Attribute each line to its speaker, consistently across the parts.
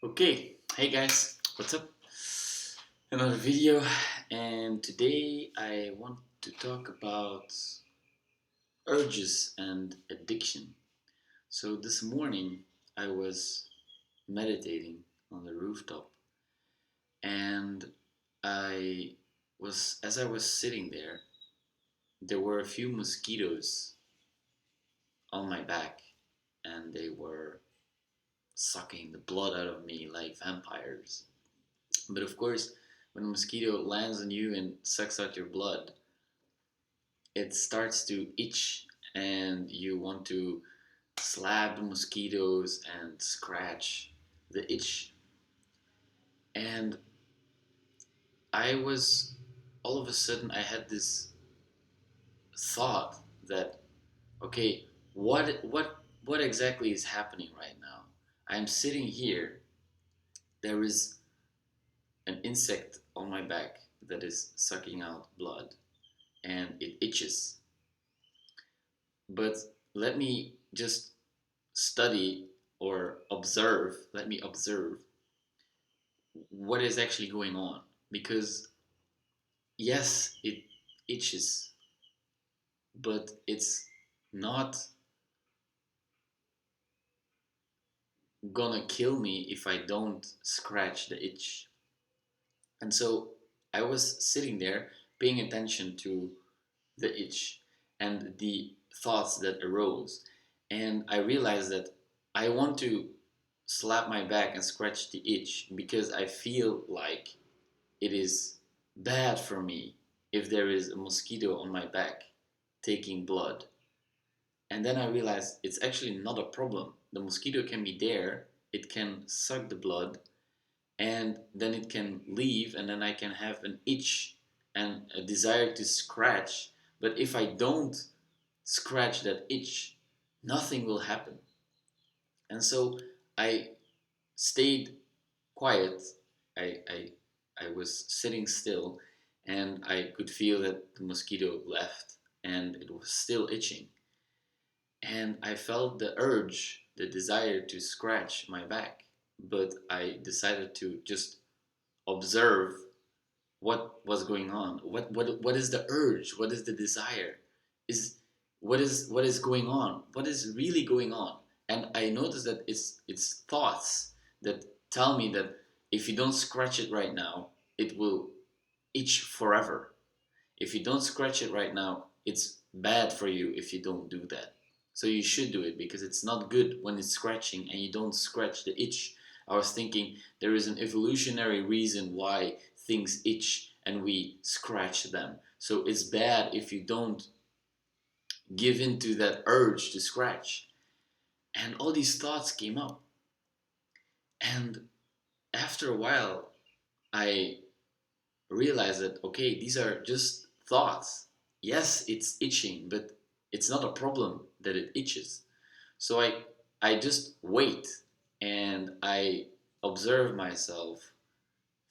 Speaker 1: Okay, hey guys, what's up? Another video, and today I want to talk about urges and addiction. So this morning I was meditating on the rooftop, and as I was sitting there were a few mosquitoes on my back, and they were sucking the blood out of me like vampires. But of course, when a mosquito lands on you and sucks out your blood, it starts to itch and you want to slap the mosquitoes and scratch the itch. And I was, all of a sudden, I had this thought that, okay, what exactly is happening right now? I'm sitting here, there is an insect on my back that is sucking out blood and it itches. But let me just study or observe, let me observe what is actually going on. Because, yes, it itches, but it's not gonna kill me if I don't scratch the itch. And so I was sitting there paying attention to the itch and the thoughts that arose. And I realized that I want to slap my back and scratch the itch because I feel like it is bad for me if there is a mosquito on my back taking blood. And then I realized it's actually not a problem. The mosquito can be there, it can suck the blood, and then it can leave, and then I can have an itch and a desire to scratch. But if I don't scratch that itch, nothing will happen. And so I stayed quiet. I, I, I was sitting still, and I could feel that the mosquito left and it was still itching. And I felt the urge, the desire to scratch my back, but I decided to just observe what was going on. What is the urge? What is the desire? Is what is going on? What is really going on? And I noticed that it's thoughts that tell me that if you don't scratch it right now, it will itch forever. If you don't scratch it right now, it's bad for you if you don't do that. So you should do it because it's not good when it's scratching and you don't scratch the itch. I was thinking there is an evolutionary reason why things itch and we scratch them. So it's bad if you don't give in to that urge to scratch. And all these thoughts came up. And after a while, I realized that, okay, these are just thoughts. Yes, it's itching, but it's not a problem that it itches. So I just wait and I observe myself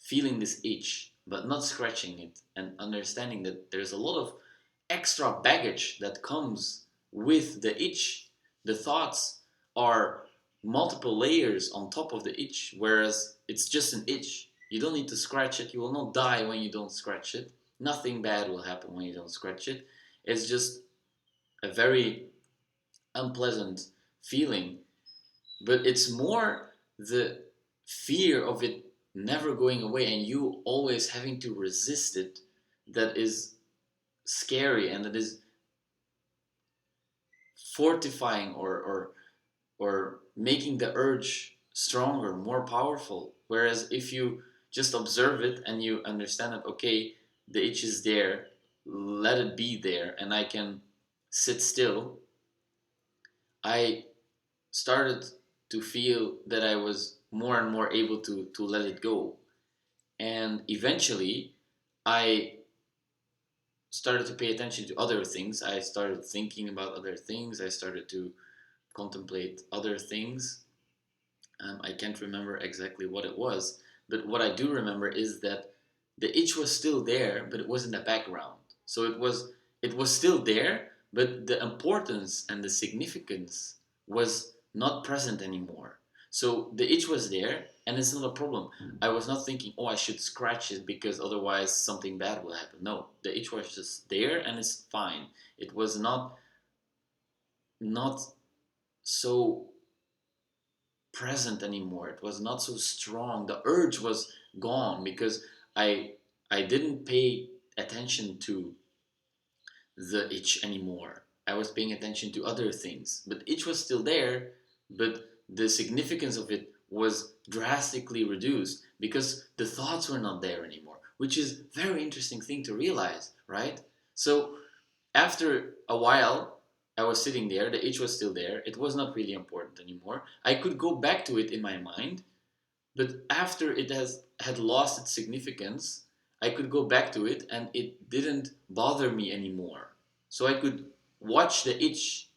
Speaker 1: feeling this itch, but not scratching it, and understanding that there's a lot of extra baggage that comes with the itch. The thoughts are multiple layers on top of the itch, whereas it's just an itch. You don't need to scratch it. You will not die when you don't scratch it. Nothing bad will happen when you don't scratch it. It's just a very unpleasant feeling, but it's more the fear of it never going away and you always having to resist it that is scary, and that is fortifying or making the urge stronger, more powerful. Whereas if you just observe it and you understand that, okay, the itch is there, let it be there, and I can sit still, I started to feel that I was more and more able to let it go. And eventually, I started to pay attention to other things. I started thinking about other things. I started to contemplate other things. I can't remember exactly what it was, but what I do remember is that the itch was still there, but it was in the background. So it was still there, but the importance and the significance was not present anymore. So the itch was there, And it's not a problem. I was not thinking, oh, I should scratch it because otherwise something bad will happen. No, the itch was just there and it's fine. It was not so present anymore. It was not so strong. The urge was gone because I I didn't pay attention to the itch anymore. I was paying attention to other things. But itch was still there, but the significance of it was drastically reduced because the thoughts were not there anymore, which is a very interesting thing to realize, right? So after a while, I was sitting there, the itch was still there, it was not really important anymore. I could go back to it in my mind, but after it has had lost its significance, I could go back to it and it didn't bother me anymore. So I could watch the itch,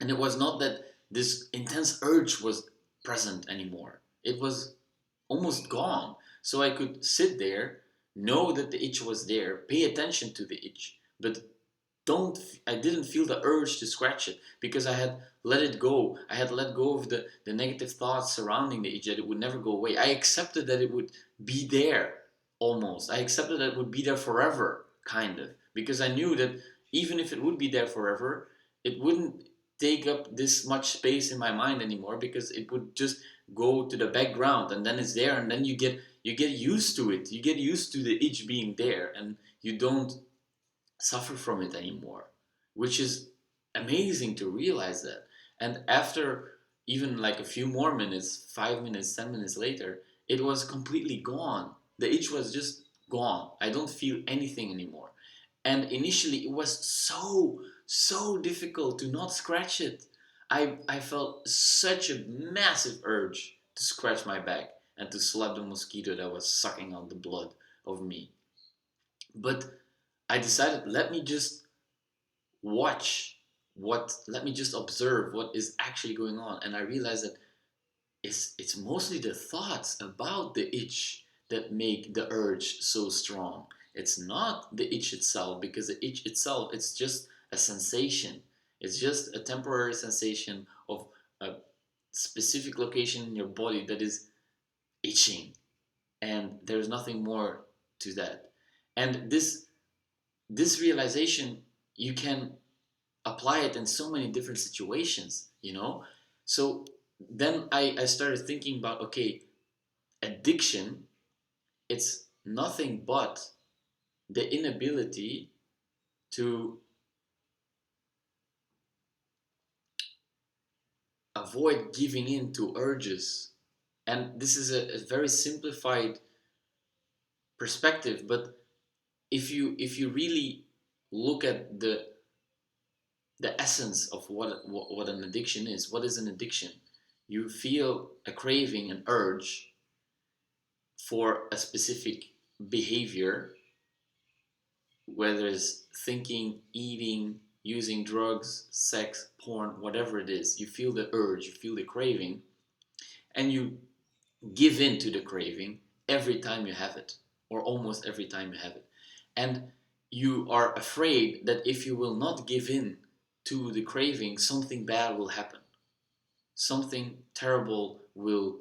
Speaker 1: and it was not that this intense urge was present anymore. It was almost gone. So I could sit there, know that the itch was there, pay attention to the itch, but don't I didn't feel the urge to scratch it because I had let it go. I had let go of the negative thoughts surrounding the itch, that it would never go away. I accepted that it would be there almost. I accepted that it would be there forever, kind of, because I knew that even if it would be there forever, it wouldn't take up this much space in my mind anymore because it would just go to the background, and then it's there, and then you get used to it. You get used to the itch being there, and you don't suffer from it anymore, which is amazing to realize that. And after even like a few more minutes, 5 minutes, 10 minutes later, it was completely gone. The itch was just gone. I don't feel anything anymore. And initially, it was so difficult to not scratch it. I felt such a massive urge to scratch my back and to slap the mosquito that was sucking out the blood of me. But I decided, let me just let me just observe what is actually going on. And I realized that it's mostly the thoughts about the itch that make the urge so strong. It's not the itch itself, because the itch itself, it's just a sensation. It's just a temporary sensation of a specific location in your body that is itching, and there's nothing more to that. And this realization, you can apply it in so many different situations. So then I started thinking about, okay, addiction, it's nothing but the inability to avoid giving in to urges. And this is a very simplified perspective, but if you really look at the essence of what an addiction is, what is an addiction? You feel a craving, an urge for a specific behavior, whether it's thinking, eating, using drugs, sex, porn, whatever it is. You feel the urge, you feel the craving, and you give in to the craving every time you have it, or almost every time you have it. And you are afraid that if you will not give in to the craving, something bad will happen. Something terrible will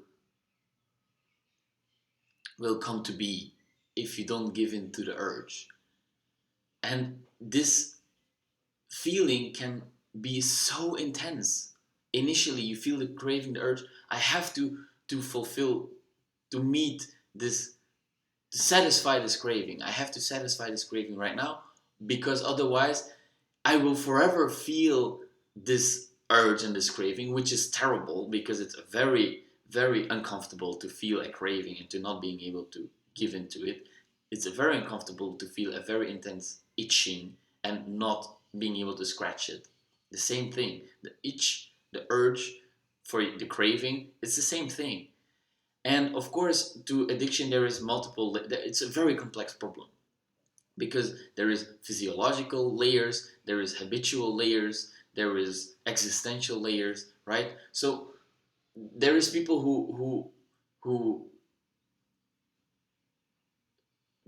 Speaker 1: come to be if you don't give in to the urge. And this feeling can be so intense. Initially, you feel the craving, the urge. I have to fulfill, to meet this, to satisfy this craving. I have to satisfy this craving right now, because otherwise I will forever feel this urge and this craving, which is terrible because it's very, very uncomfortable to feel a craving and to not being able to give into it. It's very uncomfortable to feel a very intense itching and not being able to scratch it. The same thing, the itch, the urge for the craving, it's the same thing. And of course, to addiction, there is multiple, it's a very complex problem, because there is physiological layers, there is habitual layers, there is existential layers, right? So there is people who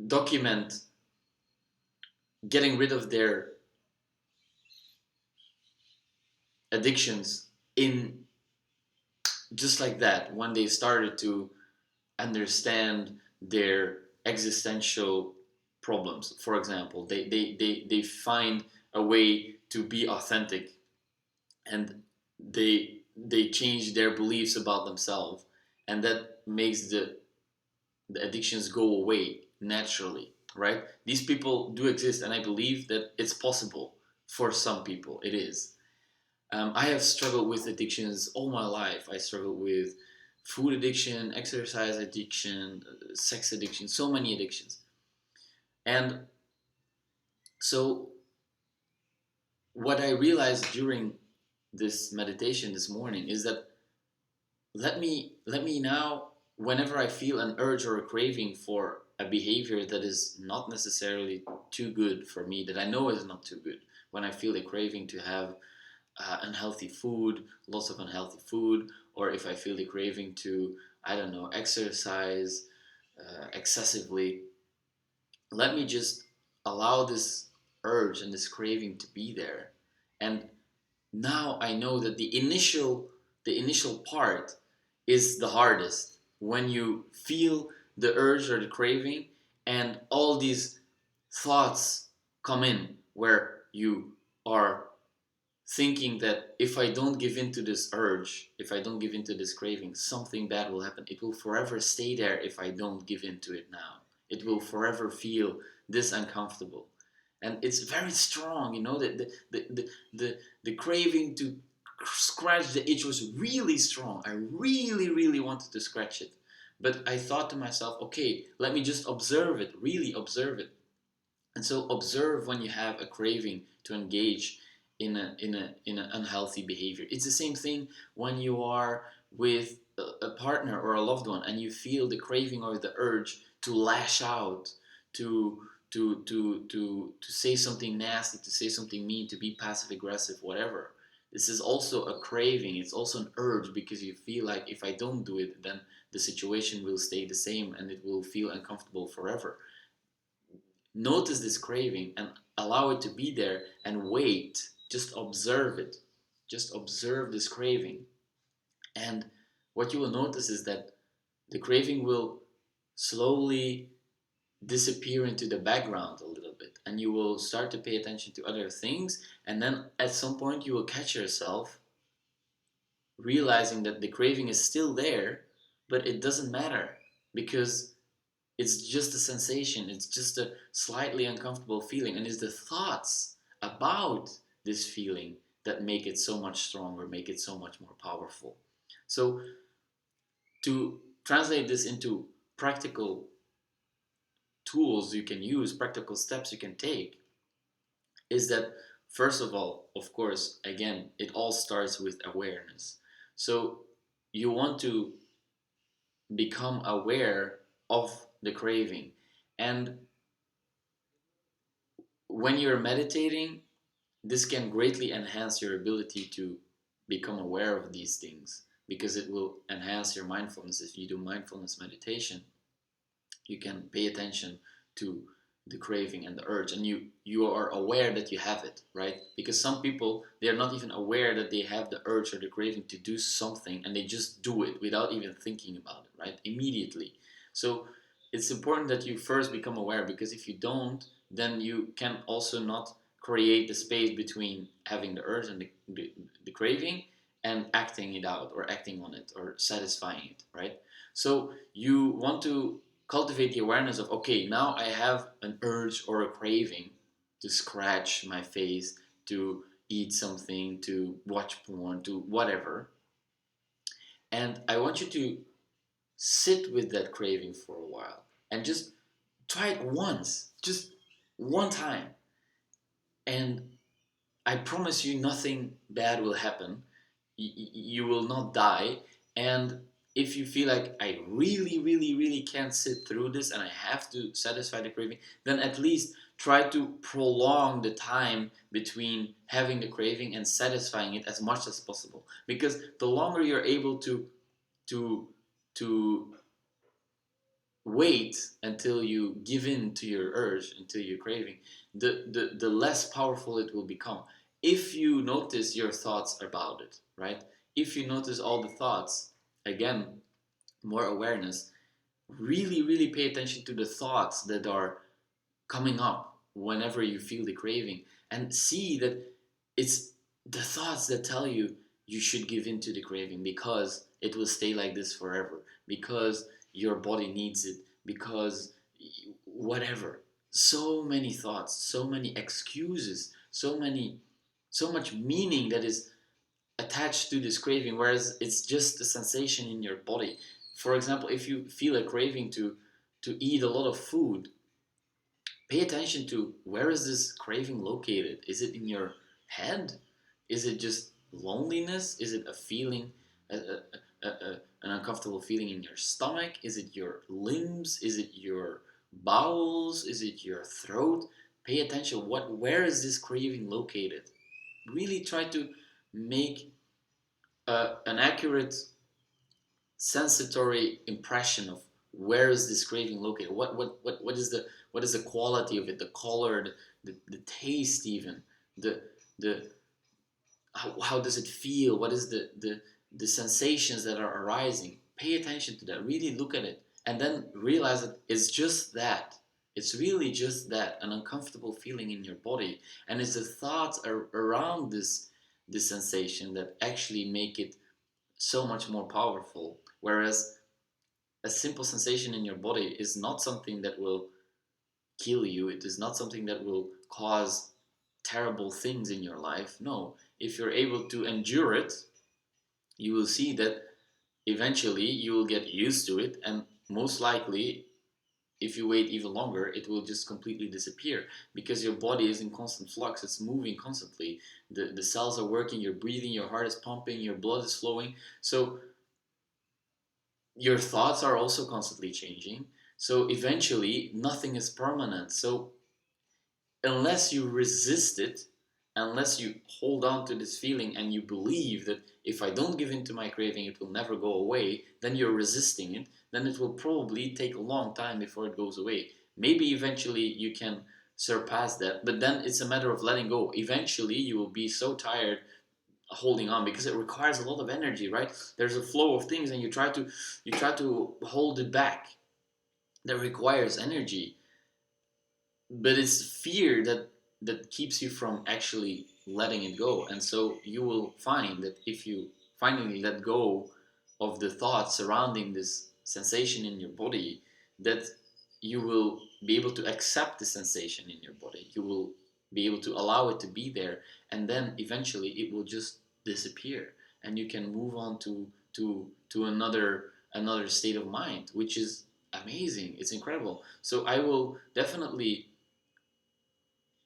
Speaker 1: document getting rid of their addictions in just like that, when they started to understand their existential problems, for example, they find a way to be authentic, and they change their beliefs about themselves, and that makes the addictions go away naturally, right? These people do exist, and I believe that it's possible. For some people it is. I have struggled with addictions all my life. I struggled with food addiction, exercise addiction, sex addiction, so many addictions. And so what I realized during this meditation this morning is that let me now, whenever I feel an urge or a craving for a behavior that is not necessarily too good for me, that I know is not too good, when I feel a craving to have unhealthy food, lots of unhealthy food, or if I feel the craving to, I don't know, exercise excessively, let me just allow this urge and this craving to be there. And now I know that the initial part is the hardest, when you feel the urge or the craving, and all these thoughts come in, where you are thinking that if I don't give in to this urge, if I don't give in to this craving, something bad will happen. It will forever stay there if I don't give in to it now. It will forever feel this uncomfortable. And it's very strong, the craving to scratch the itch was really strong. I really, really wanted to scratch it. But I thought to myself, okay, let me just observe it, really observe it. And so observe when you have a craving to engage in an unhealthy behavior. It's the same thing when you are with a partner or a loved one, and you feel the craving or the urge to lash out, to to say something nasty, to say something mean, to be passive aggressive, whatever. This is also a craving. It's also an urge, because you feel like if I don't do it, then the situation will stay the same and it will feel uncomfortable forever. Notice this craving and allow it to be there, and wait. Just observe it. Just observe this craving. And what you will notice is that the craving will slowly disappear into the background a little bit, and you will start to pay attention to other things. And then at some point, you will catch yourself realizing that the craving is still there, but it doesn't matter, because it's just a sensation, it's just a slightly uncomfortable feeling, and it's the thoughts about this feeling that make it so much stronger, make it so much more powerful. So, to translate this into practical tools you can use, practical steps you can take, is that first of all, of course, again, it all starts with awareness. So, you want to become aware of the craving. And when you're meditating, this can greatly enhance your ability to become aware of these things, because it will enhance your mindfulness. If you do mindfulness meditation, you can pay attention to the craving and the urge, and you are aware that you have it, right? Because some people, they are not even aware that they have the urge or the craving to do something, and they just do it without even thinking about it, right? Immediately. So it's important that you first become aware, because if you don't, then you can also not create the space between having the urge and the craving, and acting it out, or acting on it, or satisfying it, right? So you want to cultivate the awareness of, okay, now I have an urge or a craving to scratch my face, to eat something, to watch porn, to whatever. And I want you to sit with that craving for a while, and just try it once, just one time. And I promise you, nothing bad will happen. You will not die. And if you feel like I really, really, really can't sit through this, and I have to satisfy the craving, then at least try to prolong the time between having the craving and satisfying it as much as possible. Because the longer you're able to to wait until you give in to your urge, until you're craving, the less powerful it will become. If you notice your thoughts about it, right? If you notice all the thoughts, again, more awareness, really pay attention to the thoughts that are coming up whenever you feel the craving, and see that it's the thoughts that tell you you should give in to the craving because it will stay like this forever, because your body needs it, because whatever. So many thoughts, so many excuses, so much meaning that is attached to this craving, whereas it's just a sensation in your body. For example, if you feel a craving to eat a lot of food, pay attention to where is this craving located. Is it in your head? Is it just loneliness? Is it a feeling, an uncomfortable feeling in your stomach? Is it your limbs? Is it your bowels? Is it your throat? Pay attention. Where is this craving located? Really try to make an accurate sensory impression of where is this craving located. What is the quality of it, the color, the taste, even the the how does it feel, what is the sensations that are arising. Pay attention to that, really look at it, and then realize that it's just that. It's really just that, an uncomfortable feeling in your body, and it's the thoughts around this sensation that actually make it so much more powerful. Whereas a simple sensation in your body is not something that will kill you, it is not something that will cause terrible things in your life. No, if you're able to endure it, you will see that eventually you will get used to it, and most likely, if you wait even longer, it will just completely disappear because your body is in constant flux. It's moving constantly. The cells are working, you're breathing, your heart is pumping, your blood is flowing. So your thoughts are also constantly changing. So eventually, nothing is permanent. So unless you resist it, unless you hold on to this feeling and you believe that if I don't give in to my craving, it will never go away, then you're resisting it, then it will probably take a long time before it goes away. Maybe eventually you can surpass that, but then it's a matter of letting go. Eventually, you will be so tired holding on because it requires a lot of energy, right? There's a flow of things and you try to hold it back. That requires energy, but it's fear that keeps you from actually letting it go. And so you will find that if you finally let go of the thoughts surrounding this sensation in your body, that you will be able to accept the sensation in your body, you will be able to allow it to be there, and then eventually it will just disappear and you can move on to another state of mind, which is amazing. It's incredible. So I will definitely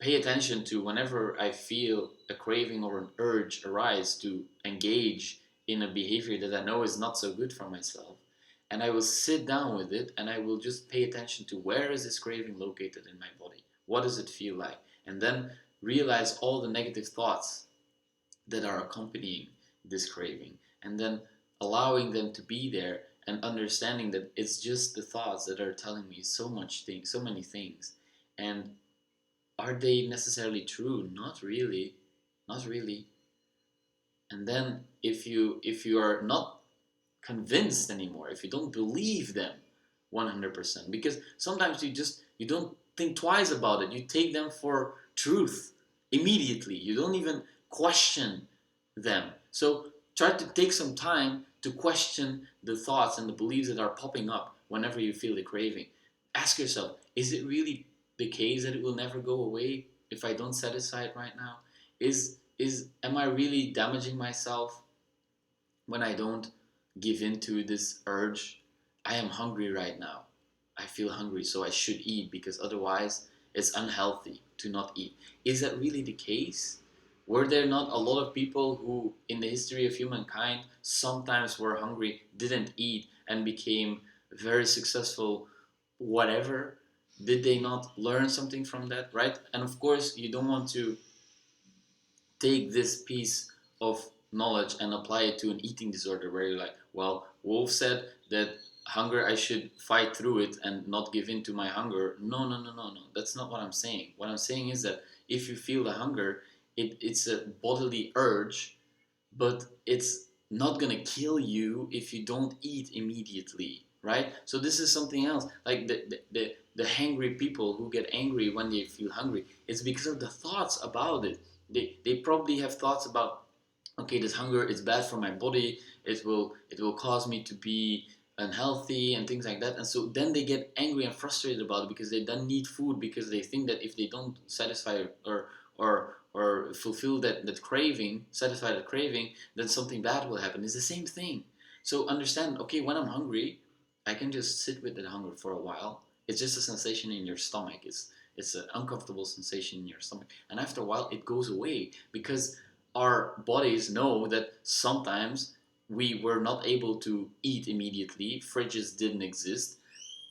Speaker 1: pay attention to whenever I feel a craving or an urge arise to engage in a behavior that I know is not so good for myself. And I will sit down with it and I will just pay attention to where is this craving located in my body? What does it feel like? And then realize all the negative thoughts that are accompanying this craving. And then allowing them to be there and understanding that it's just the thoughts that are telling me so many things. And are they necessarily true? Not really. Not really. And then if you are not convinced anymore, if you don't believe them 100%, because sometimes you don't think twice about it. You take them for truth immediately. You don't even question them. So try to take some time to question the thoughts and the beliefs that are popping up whenever you feel the craving. Ask yourself, is it really the case that it will never go away if I don't set aside right now? Is am I really damaging myself when I don't give in to this urge? I am hungry right now. I feel hungry, so I should eat because otherwise it's unhealthy to not eat. Is that really the case? Were there not a lot of people who, in the history of humankind, sometimes were hungry, didn't eat, and became very successful, whatever? Did they not learn something from that, right? And of course, you don't want to take this piece of knowledge and apply it to an eating disorder where you're like, well, Wolf said that hunger, I should fight through it and not give in to my hunger. No. That's not what I'm saying. What I'm saying is that if you feel the hunger, it's a bodily urge, but it's not gonna kill you if you don't eat immediately, right? So this is something else. Like the hangry people who get angry when they feel hungry, it's because of the thoughts about it. They probably have thoughts about, okay, this hunger is bad for my body. It will cause me to be unhealthy and things like that. And so then they get angry and frustrated about it because they then need food, because they think that if they don't satisfy or fulfill that craving, satisfy that craving, then something bad will happen. It's the same thing. So understand, okay, when I'm hungry, I can just sit with that hunger for a while. It's just a sensation in your stomach. It's an uncomfortable sensation in your stomach, and after a while it goes away, because our bodies know that sometimes we were not able to eat immediately. Fridges didn't exist.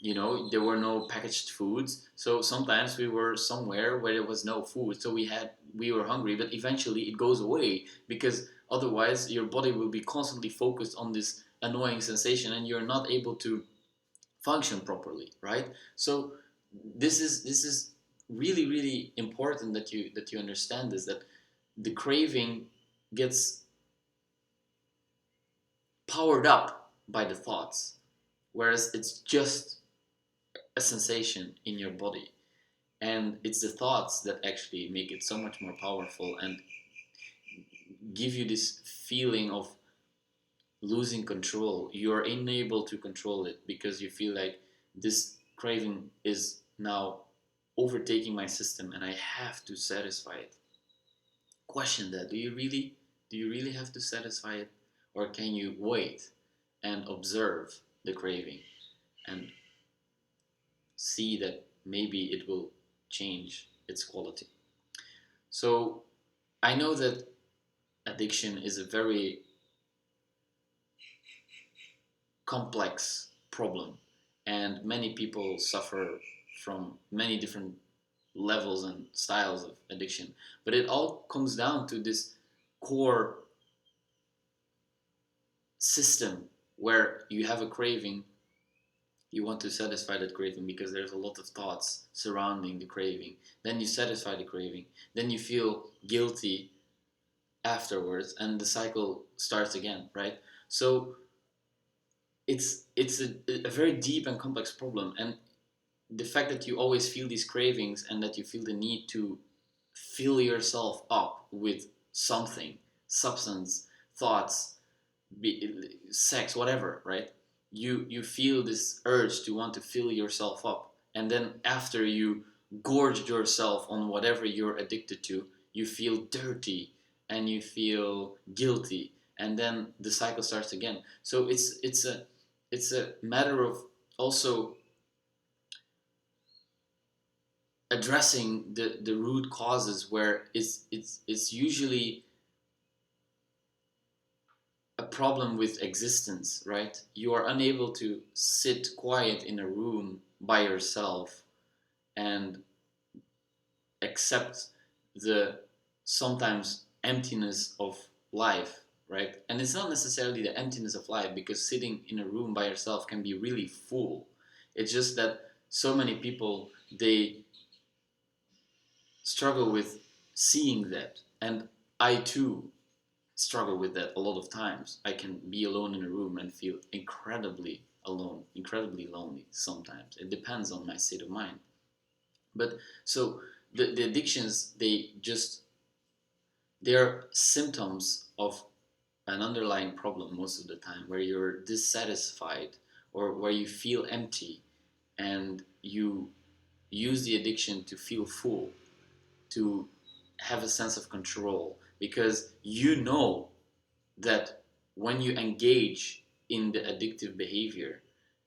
Speaker 1: There were no packaged foods. So sometimes we were somewhere where there was no food. So we were hungry, but eventually it goes away, because otherwise your body will be constantly focused on this annoying sensation and you're not able to function properly, right? So this is really, really important that you understand this, that the craving gets powered up by the thoughts, whereas it's just a sensation in your body. And it's the thoughts that actually make it so much more powerful and give you this feeling of losing control. You're unable to control it because you feel like this craving is now overtaking my system and I have to satisfy it. Question that. Do you really have to satisfy it? Or can you wait and observe the craving and see that maybe it will change its quality? So I know that addiction is a very complex problem, and many people suffer from many different levels and styles of addiction. But it all comes down to this core system where you have a craving, you want to satisfy that craving because there's a lot of thoughts surrounding the craving. Then you satisfy the craving, then you feel guilty afterwards, and the cycle starts again, right? So it's a very deep and complex problem, and the fact that you always feel these cravings and that you feel the need to fill yourself up with something, substance, thoughts, sex, whatever, right? You feel this urge to want to fill yourself up, and then after you gorge yourself on whatever you're addicted to, you feel dirty and you feel guilty, and then the cycle starts again. So it's a matter of also addressing the root causes, where it's usually a problem with existence, right? You are unable to sit quiet in a room by yourself and accept the sometimes emptiness of life, right? And it's not necessarily the emptiness of life, because sitting in a room by yourself can be really full. It's just that so many people, they struggle with seeing that. And I too struggle with that a lot of times. I can be alone in a room and feel incredibly alone, incredibly lonely sometimes. It depends on my state of mind. But so the addictions, they're symptoms of an underlying problem most of the time, where you're dissatisfied or where you feel empty, and you use the addiction to feel full, to have a sense of control, because you know that when you engage in the addictive behavior,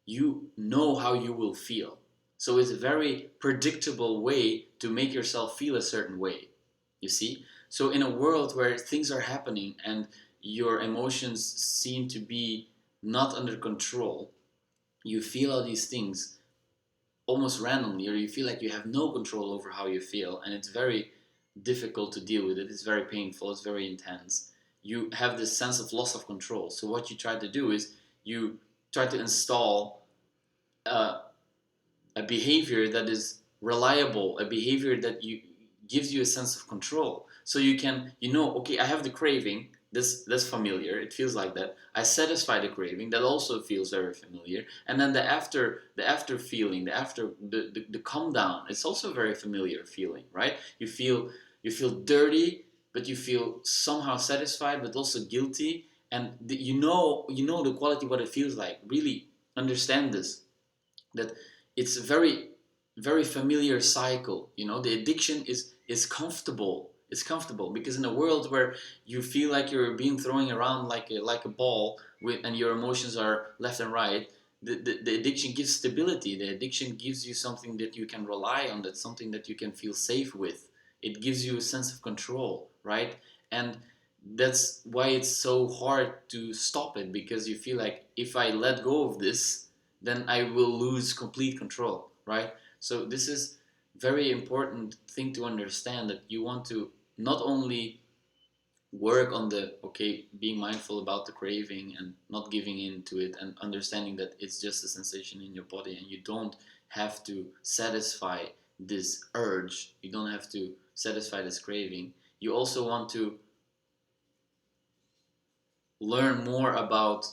Speaker 1: you know how you will feel. So it's a very predictable way to make yourself feel a certain way, you see? So in a world where things are happening and your emotions seem to be not under control, you feel all these things almost randomly, or you feel like you have no control over how you feel, and it's very difficult to deal with it. It's very painful, it's very intense. You have this sense of loss of control. So what you try to do is you try to install a, a behavior that is reliable, a behavior that gives you a sense of control. So you can, okay, I have the craving, That's familiar. It feels like that. I satisfy the craving. That also feels very familiar. And then the after feeling, the come down. It's also a very familiar feeling, right? You feel dirty, but you feel somehow satisfied, but also guilty. And you know the quality what it feels like. Really understand this, that it's a very very familiar cycle. The addiction is comfortable. It's comfortable because in a world where you feel like you're being thrown around like a ball and your emotions are left and right, the addiction gives stability. The addiction gives you something that you can rely on, that's something that you can feel safe with. It gives you a sense of control, right? And that's why it's so hard to stop it, because you feel like if I let go of this, then I will lose complete control, right? So this is very important thing to understand, that you want to not only work on the being mindful about the craving and not giving in to it, and understanding that it's just a sensation in your body and you don't have to satisfy this urge, you don't have to satisfy this craving. You also want to learn more about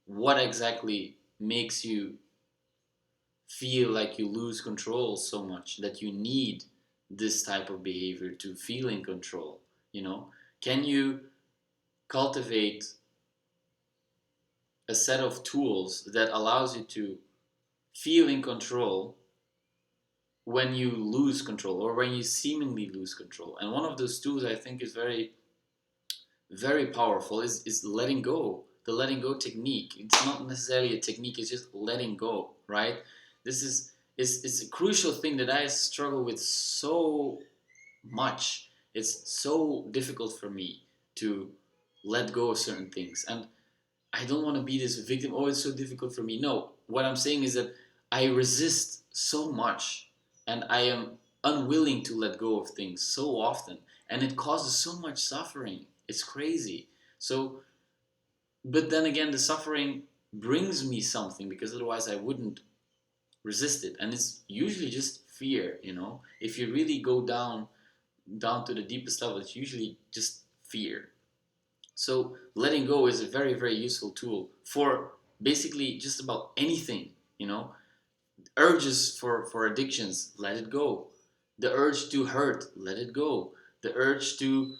Speaker 1: what exactly makes you feel like you lose control so much that you need this type of behavior to feel in control. Can you cultivate a set of tools that allows you to feel in control when you lose control, or when you seemingly lose control? And one of those tools I think is very very powerful is letting go. The letting go technique. It's not necessarily a technique, it's just letting go, right? This is it's a crucial thing that I struggle with so much. It's so difficult for me to let go of certain things. And I don't want to be this victim. Oh, it's so difficult for me. No, what I'm saying is that I resist so much, and I am unwilling to let go of things so often, and it causes so much suffering. It's crazy. So, but then again, the suffering brings me something, because otherwise I wouldn't resist it. And it's usually just fear. If you really go down to the deepest level, it's usually just fear. So letting go is a very, very useful tool for basically just about anything, Urges for addictions, let it go. The urge to hurt, let it go. The urge to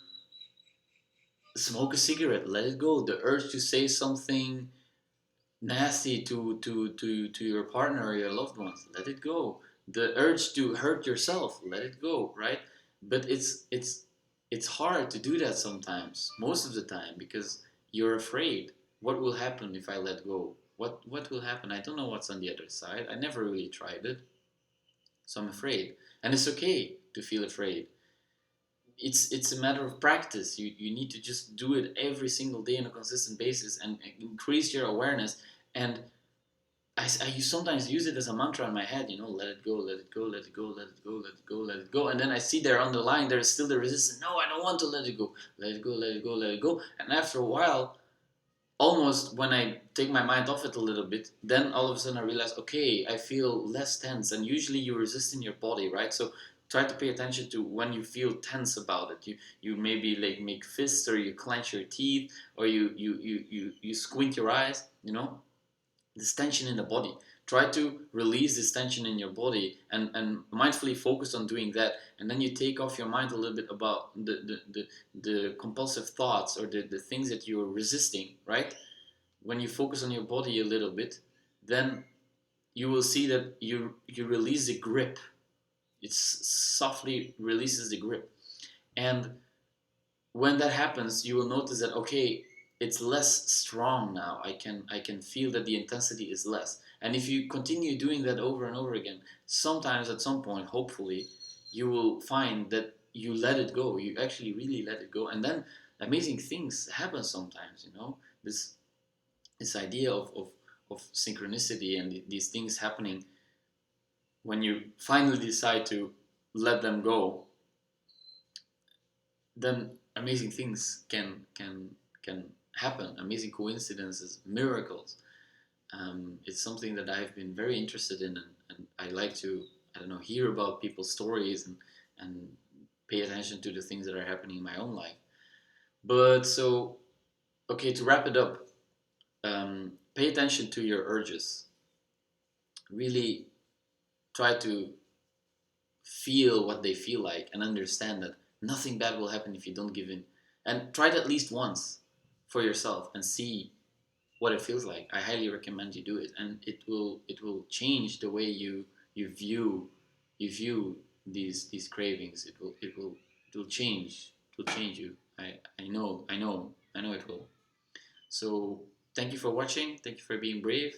Speaker 1: smoke a cigarette, let it go. The urge to say something nasty to your partner or your loved ones, let it go. The urge to hurt yourself, let it go, right? But it's hard to do that sometimes, most of the time, because you're afraid. What will happen if I let go? What will happen? I don't know what's on the other side. I never really tried it, so I'm afraid. And it's okay to feel afraid. It's a matter of practice. You need to just do it every single day on a consistent basis, and increase your awareness. And I sometimes use it as a mantra in my head, let it go, let it go, let it go, let it go, let it go, let it go. And then I see there on the line, there's still the resistance. No, I don't want to let it go. Let it go, let it go, let it go. And after a while, almost when I take my mind off it a little bit, then all of a sudden I realize, okay, I feel less tense. And usually you resist in your body, right? So try to pay attention to when you feel tense about it. You maybe like make fists, or you clench your teeth, or you squint your eyes, this tension in the body. Try to release this tension in your body, and mindfully focus on doing that. And then you take off your mind a little bit about the compulsive thoughts, or the things that you're resisting, right? When you focus on your body a little bit, then you will see that you release the grip. It softly releases the grip. And when that happens, you will notice that, okay, it's less strong now. I can feel that the intensity is less. And if you continue doing that over and over again, sometimes at some point, hopefully, you will find that you let it go. You actually really let it go, and then amazing things happen sometimes. This idea of synchronicity, and these things happening when you finally decide to let them go, then amazing things can happen. Amazing coincidences, miracles. It's something that I've been very interested in, and I like to, I don't know, hear about people's stories, and pay attention to the things that are happening in my own life. But so Okay, to wrap it up, pay attention to your urges. Really try to feel what they feel like and understand that nothing bad will happen if you don't give in. And try it at least once for yourself and see what it feels like. I highly recommend you do it, and it will change the way you view these cravings. It will change. It will change you. I know it will. So thank you for watching. Thank you for being brave.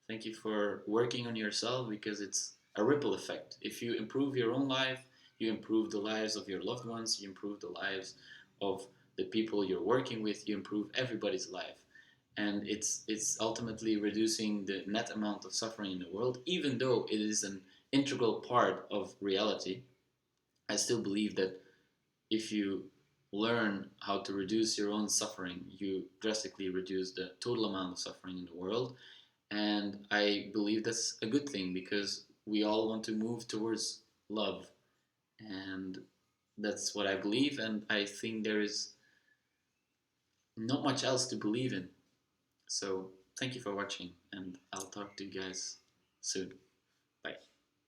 Speaker 1: Thank you for working on yourself, because it's a ripple effect. If you improve your own life, you improve the lives of your loved ones, you improve the lives of the people you're working with, you improve everybody's life. And it's ultimately reducing the net amount of suffering in the world, even though it is an integral part of reality. I still believe that if you learn how to reduce your own suffering, you drastically reduce the total amount of suffering in the world. And I believe that's a good thing, because we all want to move towards love. And that's what I believe. And I think there is not much else to believe in. So thank you for watching, and I'll talk to you guys soon. Bye.